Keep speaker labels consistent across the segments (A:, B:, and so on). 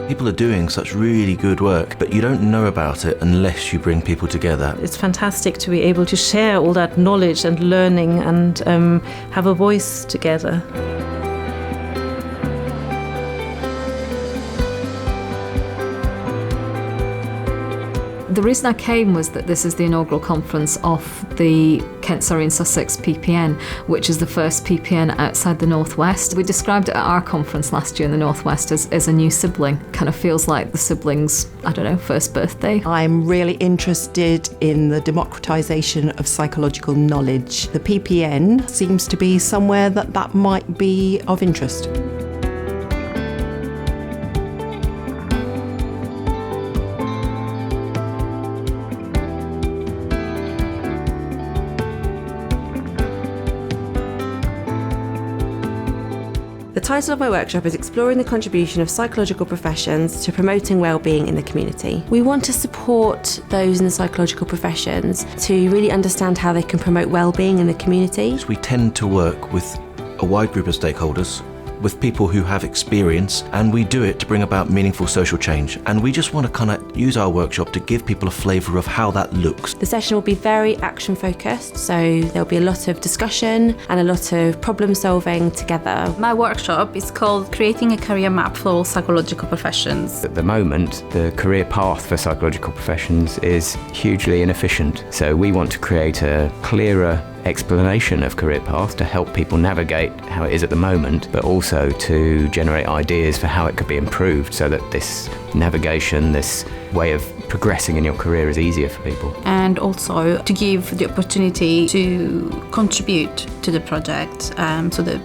A: People are doing such really good work, but you don't know about it unless you bring people together.
B: It's fantastic to be able to share all that knowledge and learning and have a voice together.
C: The reason I came was that this is the inaugural conference of the Kent, Surrey and Sussex PPN, which is the first PPN outside the North West. We described it at our conference last year in the North West as a new sibling. Kind of feels like the sibling's, first birthday.
D: I'm really interested in the democratisation of psychological knowledge. The PPN seems to be somewhere that might be of interest.
E: The title of my workshop is Exploring the Contribution of Psychological Professions to Promoting Wellbeing in the Community. We want to support those in the psychological professions to really understand how they can promote wellbeing in the community.
A: We tend to work with a wide group of stakeholders, with people who have experience, and we do it to bring about meaningful social change. And we just want to kind of use our workshop to give people a flavour of how that looks.
E: The session will be very action focused, so there'll be a lot of discussion and a lot of problem solving together.
F: My workshop is called Creating a Career Map for All Psychological Professions.
G: At the moment, the career path for psychological professions is hugely inefficient. So we want to create a clearer explanation of career path to help people navigate how it is at the moment, but also to generate ideas for how it could be improved so that this navigation, this way of progressing in your career is easier for people.
F: And also to give the opportunity to contribute to the project so that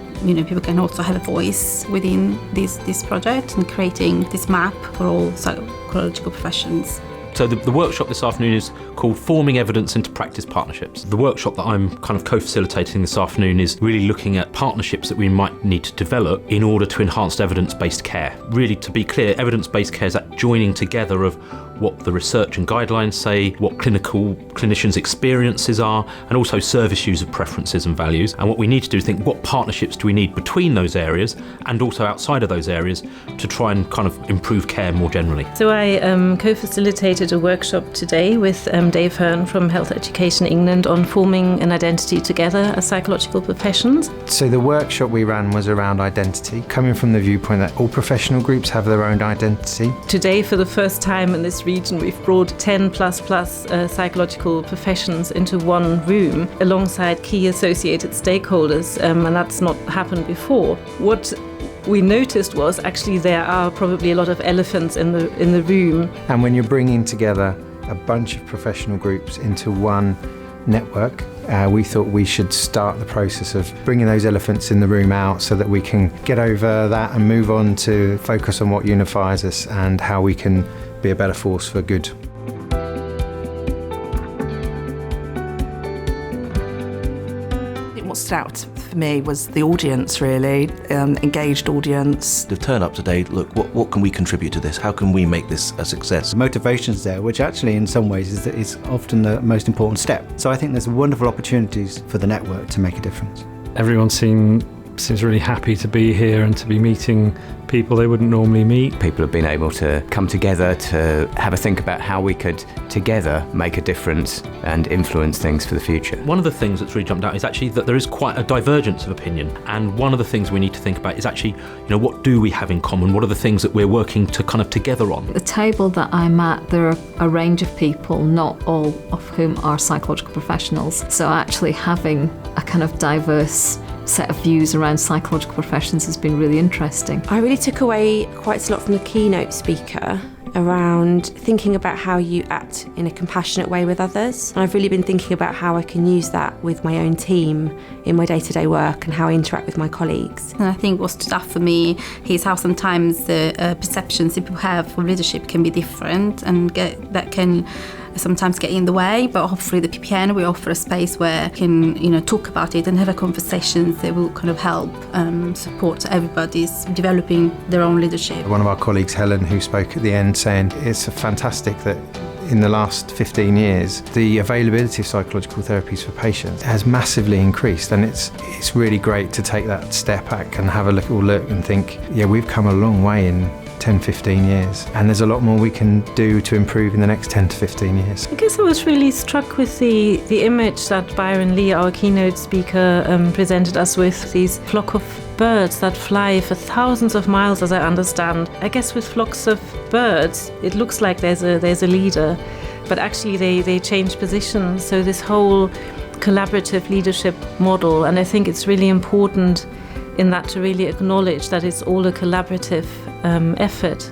F: people can also have a voice within this project and creating this map for all psychological professions.
H: So the workshop this afternoon is called Forming Evidence into Practice Partnerships. The workshop that I'm kind of co-facilitating this afternoon is really looking at partnerships that we might need to develop in order to enhance evidence-based care. Really, to be clear, evidence-based care is that joining together of what the research and guidelines say, what clinicians' experiences are, and also service user preferences and values. And what we need to do is think, what partnerships do we need between those areas and also outside of those areas to try and kind of improve care more generally.
B: So I co-facilitated a workshop today with Dave Hearn from Health Education England on forming an identity together as psychological professions.
I: So the workshop we ran was around identity, coming from the viewpoint that all professional groups have their own identity.
B: Today, for the first time in this region, we've brought 10 plus psychological professions into one room alongside key associated stakeholders, and that's not happened before. What we noticed was actually there are probably a lot of elephants in the room.
I: And when you're bringing together a bunch of professional groups into one network, we thought we should start the process of bringing those elephants in the room out so that we can get over that and move on to focus on what unifies us and how we can be a better force for good.
D: What stood out for me was the audience, really, engaged audience.
A: To turn up today, look, what can we contribute to this? How can we make this a success?
J: Motivation's there, which actually in some ways is often the most important step. So I think there's wonderful opportunities for the network to make a difference.
K: Everyone seems really happy to be here and to be meeting people they wouldn't normally meet.
G: People have been able to come together to have a think about how we could together make a difference and influence things for the future.
H: One of the things that's really jumped out is actually that there is quite a divergence of opinion, and one of the things we need to think about is actually, what do we have in common? What are the things that we're working to kind of together on?
C: The table that I'm at, there are a range of people, not all of whom are psychological professionals. So actually having a kind of diverse set of views around psychological professions has been really interesting.
E: I really took away quite a lot from the keynote speaker around thinking about how you act in a compassionate way with others. And I've really been thinking about how I can use that with my own team in my day-to-day work and how I interact with my colleagues.
F: And I think what stood out for me is how sometimes the perceptions that people have of leadership can be different and that can sometimes get in the way, but hopefully the PPN we offer a space where we can talk about it and have a conversations that will kind of help support everybody's developing their own leadership.
I: One of our colleagues, Helen, who spoke at the end, saying it's fantastic that in the last 15 years the availability of psychological therapies for patients has massively increased, and it's really great to take that step back and have a look and think, we've come a long way in 10, 15 years. And there's a lot more we can do to improve in the next 10 to 15 years.
B: I guess I was really struck with the image that Byron Lee, our keynote speaker, presented us with, these flock of birds that fly for thousands of miles, as I understand. I guess with flocks of birds, it looks like there's a leader, but actually they change positions. So this whole collaborative leadership model, and I think it's really important in that to really acknowledge that it's all a collaborative effort.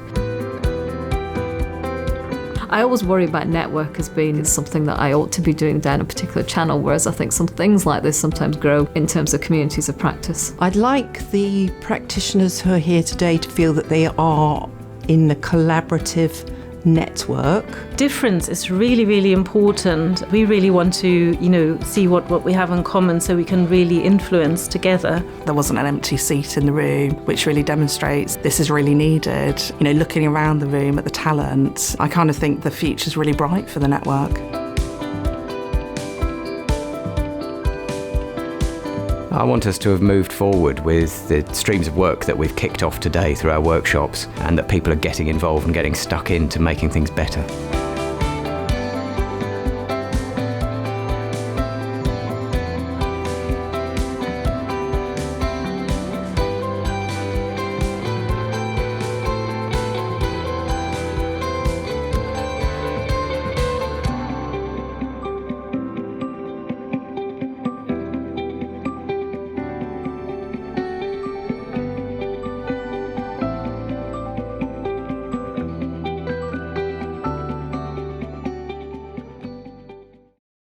C: I always worry about network as being something that I ought to be doing down a particular channel, whereas I think some things like this sometimes grow in terms of communities of practice.
D: I'd like the practitioners who are here today to feel that they are in a collaborative network.
B: Difference is really, really important. We really want to, see what we have in common so we can really influence together.
L: There wasn't an empty seat in the room, which really demonstrates this is really needed. Looking around the room at the talent, I kind of think the future's really bright for the network.
G: I want us to have moved forward with the streams of work that we've kicked off today through our workshops, and that people are getting involved and getting stuck into making things better.